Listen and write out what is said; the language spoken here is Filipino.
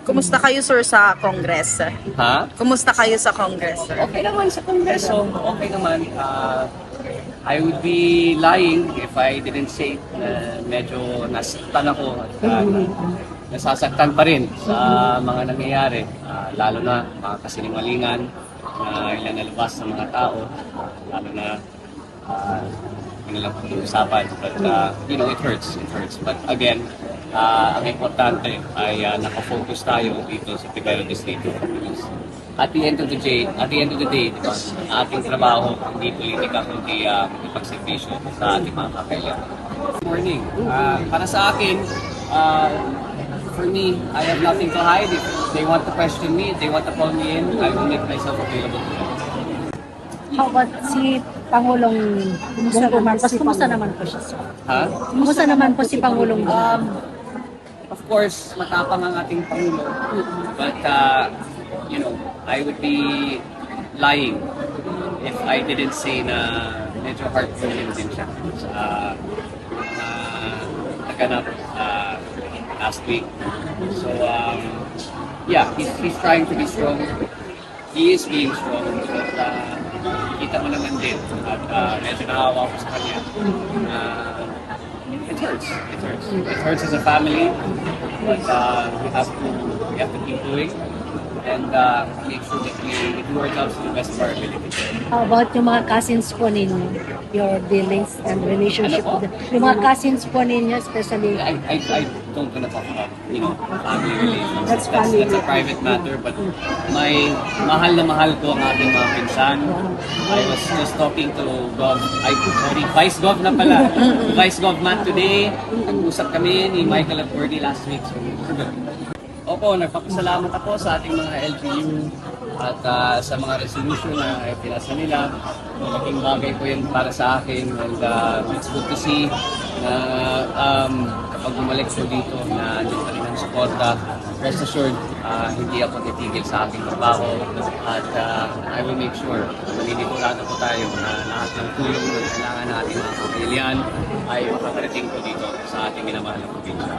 Kumusta kayo, sir, sa Congress? Ha? Kumusta kayo sa Congress, sir? Okay naman sa Kongreso. Okay naman. I would be lying if I didn't say na medyo nasaktan ako at nasasaktan pa rin sa mga nangyayari. Lalo na mga kasinungalingan na ilalabas ng mga tao. Lalo na ano lang pag-uusapan. But, it hurts. It hurts. But again, ang importante ay nakafocus tayo dito sa Tibero Distrito. At the end of the day, di ba, ang ating trabaho, hindi politika, kundi ipagservisyo sa ating mga kapelya. Morning. Para sa akin, for me, I have nothing to hide. If they want to question me, if they want to call me in, I will make myself available to them. How about si Pangulong Bongbong Marcos? Kumusta naman po siya? Ha? Kumusta naman po si Pangulong Of course, matapang ang ating Pangulo. But, I would be lying if I didn't say na medyo heartbroken din siya sa naganap last week. So, he's trying to be strong. He is being strong. But, kita mo naman din. At medyo nakawa ko sa kanya. It hurts. It hurts. It hurts as a family. But we have to keep doing. And make sure that we do our jobs to the best of our ability. How about yung mga cousins po ninyo? Your dealings and relationship Ano po? with them? Yung mga cousins po ninyo, especially I don't wanna talk about, family relations. That's family. That's a private matter. But mahal na mahal ko ang ating mga pinsan. I was just talking to Vice Gov na pala. Vice Gov Matt today. Nag-usap kami ni Michael at Gordy last week. So, opo, nagpapasalamat ako sa ating mga LGU at sa mga resolution na pinasa nila. Malaking bagay po yan para sa akin and it's good to see na kapag bumalik ko dito na andun pa rin ang suporta. Rest assured, hindi ako titigil sa aking trabaho at I will make sure maninigurado po tayo na lahat ng tulong na kailangan natin mga kapilian ay makakarating po dito sa ating minamahal na probinsya.